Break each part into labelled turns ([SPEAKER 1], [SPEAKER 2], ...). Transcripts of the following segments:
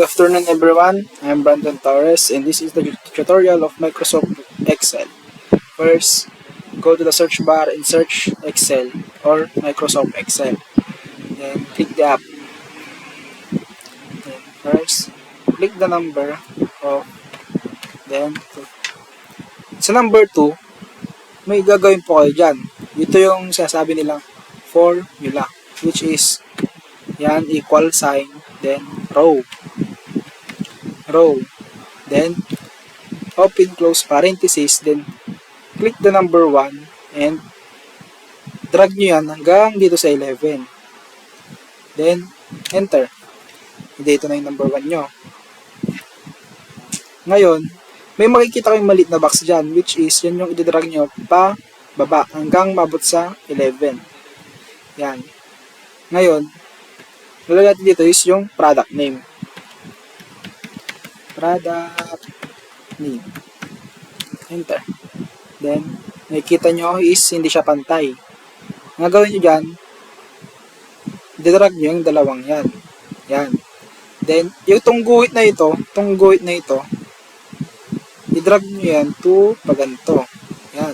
[SPEAKER 1] Good afternoon everyone, I'm Brandon Torres and this is the tutorial of Microsoft Excel. First, go to the search bar and search Excel or Microsoft Excel. Then click the app. Then first, click the number of, then sa number 2, may gagawin po kayo dyan. Ito yung sinasabi nilang formula, which is yan, equal sign, then row, then open close parenthesis, then click the number 1 and drag nyo yan hanggang dito sa 11. Then enter. Dito na yung number 1 nyo. Ngayon, may makikita kayong maliit na box dyan, which is yan yung i-drag nyo pa baba hanggang mabot sa 11. Yan. Ngayon, nalagay natin dito is yung product name. Product name. Enter. Then, nakikita nyo is hindi siya pantay. Ang gagawin nyo dyan, i-drag nyo yung dalawang yan. Yan. Then, yung tungguhit na ito, i-drag nyo yan to paganto. Yan.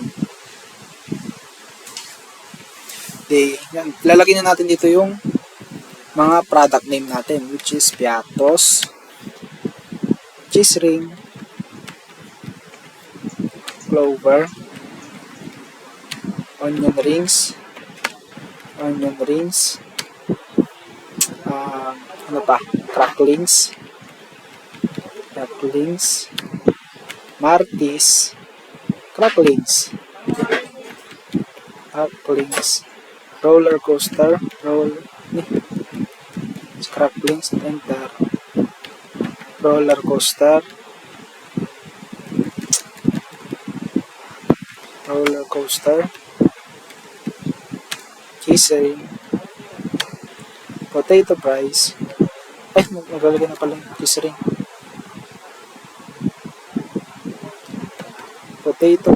[SPEAKER 1] Okay, yan. Lalagyan na natin dito yung mga product name natin, which is Piatos, cheese ring, clover, onion rings, cracklings, martis, cracklings, roller coaster, cracklings, enter, roller coaster, cheese ring, potato fries, maglalagay na pala yung cheese ring, potato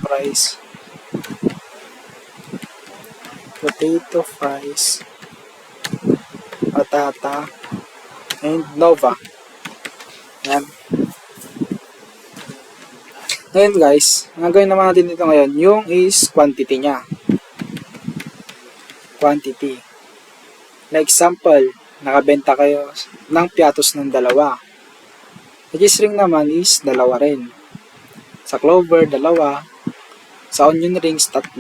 [SPEAKER 1] fries, patata, and Nova. Yan. Ngayon guys, ang gagawin naman natin dito ngayon, yung is quantity niya. Like example, nakabenta kayo ng Piatos ng 2. Sa cheese ring naman is 2 rin. Sa clover, 2. Sa onion rings, 3.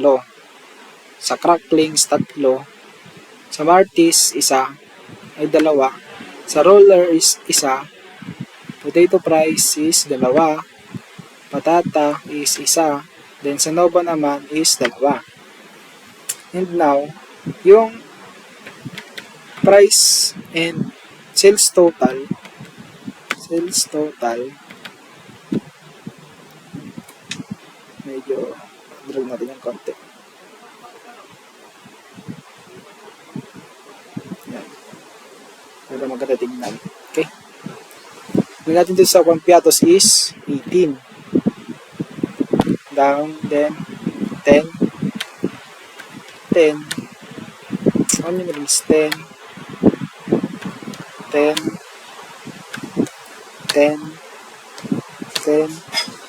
[SPEAKER 1] Sa cracklings, 3. Sa martis, 1. Ay 2. Sa roller is 1. Potato fries is 2. Patata is 1. Then sa Nova naman is 2. And now, yung price and sales total, medyo drag natin yung konti. Yan. Para maganda tingnan. Okay. Yung natin dito sa Piatos is 18. Down, then 10. Onion rings 10.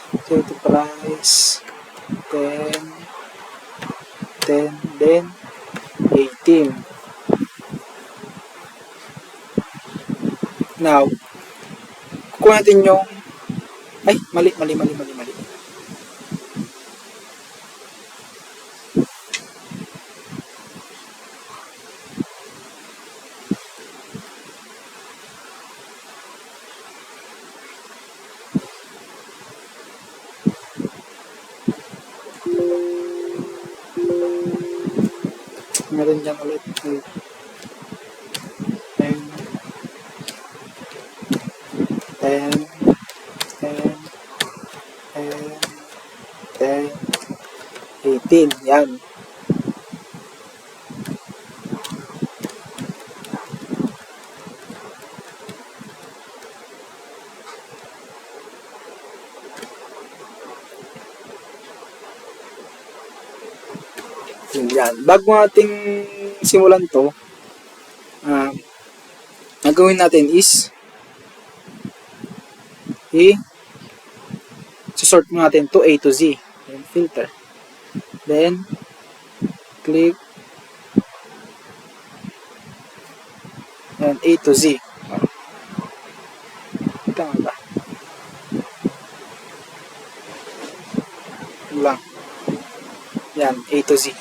[SPEAKER 1] Potato fries 10, then 18. Now, kukuha natin yung mali. Meron dyan ulit. 18. Yan. Yan. Bago ating simulan to, ang gawin natin is i-sort natin to A to Z. Then, filter. Then, click. Then, A to Z. Tama ba? Lang. Yan, A to Z.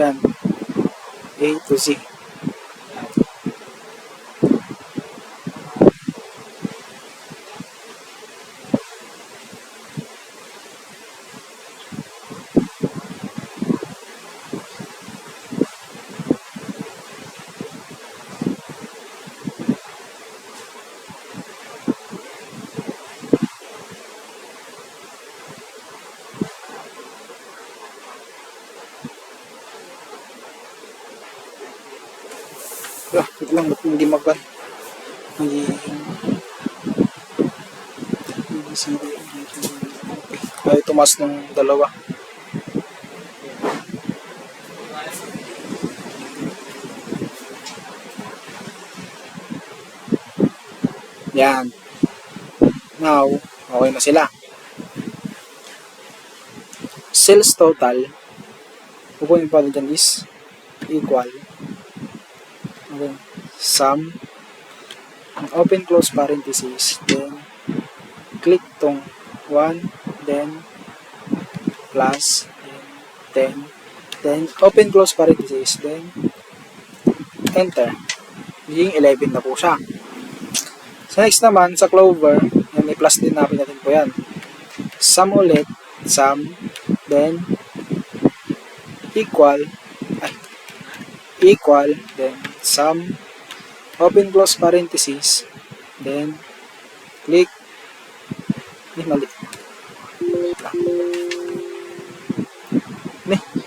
[SPEAKER 1] Yan. A to Z. Wait lang, ba't hindi magban? Hindi ay tumas ng dalawa. Yan. Now, okay na sila. Sales total, pupunin pa dyan is equal. Okay. Sum, open close parenthesis, then click tong 1, then plus, then 10, then open close parenthesis, then enter. Magiging 11 na po siya. So next naman, sa Clover, yan, may plus din natin po yan. Sum ulit, sum, then equal, then sum, open close parenthesis, then click, mali.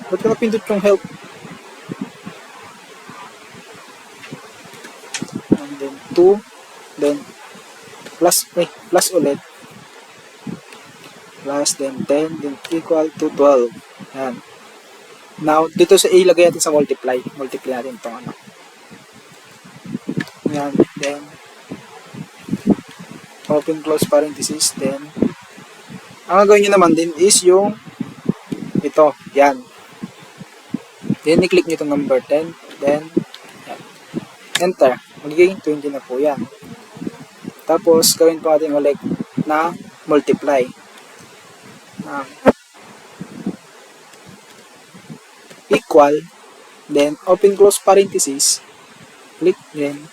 [SPEAKER 1] Ba't ka napindot yung help? And then 2, then plus ulit, plus then 10, then equal to 12. Yan. Now, dito sa ilagay natin sa multiply natin itong ano. Yan, then open close parenthesis, then ang gagawin nyo naman din is yung ito, yan. Then, i-click nyo itong number 10, then yan. Enter. Magiging 20 na po yan. Tapos, gawin po natin ulit na multiply. Equal, then open close parenthesis, click then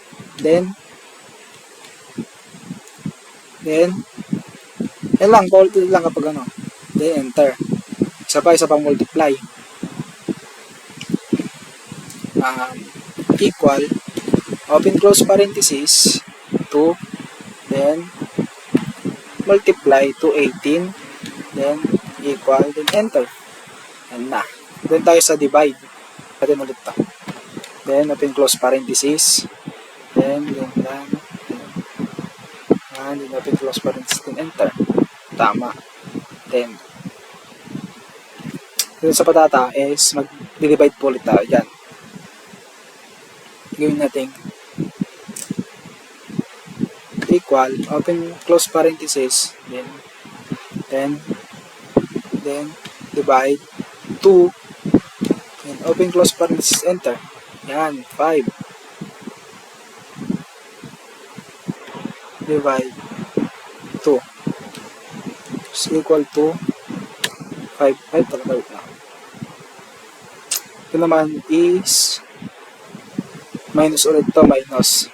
[SPEAKER 1] yan lang, paulit lang kapag ano, then enter. Isa pang multiply. Equal, open close parenthesis, 2, then multiply to 18, then equal, then enter. Yan na. Then tayo sa divide. Natin ulit ito. Then open close parenthesis, then open close parenthesis, then enter. Tama. Then sa patata is mag-divide po ulit tayo dyan. Gawin natin equal, open close parenthesis, then divide 2, then open close parenthesis, enter. Yan, 5 divide 2 is equal to 5 talaga na. Ito naman is minus ulit to, minus.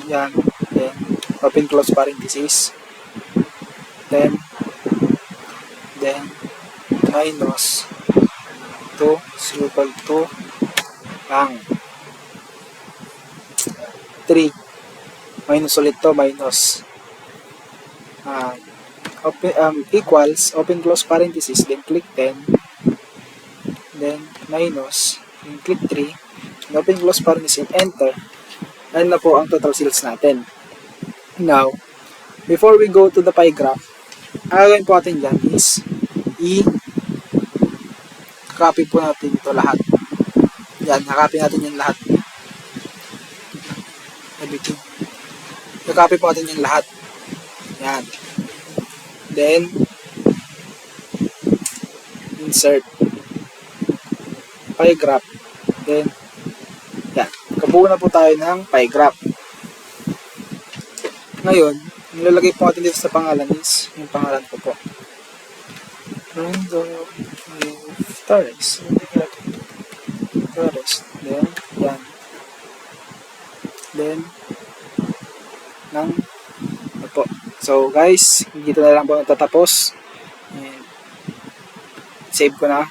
[SPEAKER 1] Yan. Then, open close parenthesis. Then minus 2 is equal to ang 3. Minus ulit to, minus. Equals, open close parenthesis, then click 10, then minus, then click 3, then open close parenthesis, enter. Ayan na po ang total sales natin. Now, before we go to the pie graph, Ang gagawin po natin dyan is copy po natin ito lahat. Yan, nakopy natin yung lahat. Everything. I-copy po natin yung lahat. Yan. Then, insert. Pie graph. Then, yan. Kabuo na po tayo ng pie graph. Ngayon, nilalagay po natin dito sa pangalan is yung pangalan ko po. Random Torres. Torres. Then, yan. Then, ng ano po. So, guys, dito na lang po natatapos. And, save ko na.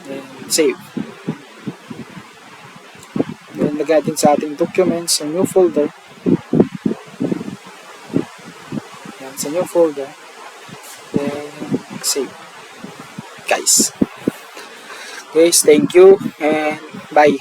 [SPEAKER 1] Then, save. Then, lagay natin sa ating documents sa new folder. Yan, sa new folder. Then, save. Guys, thank you and bye.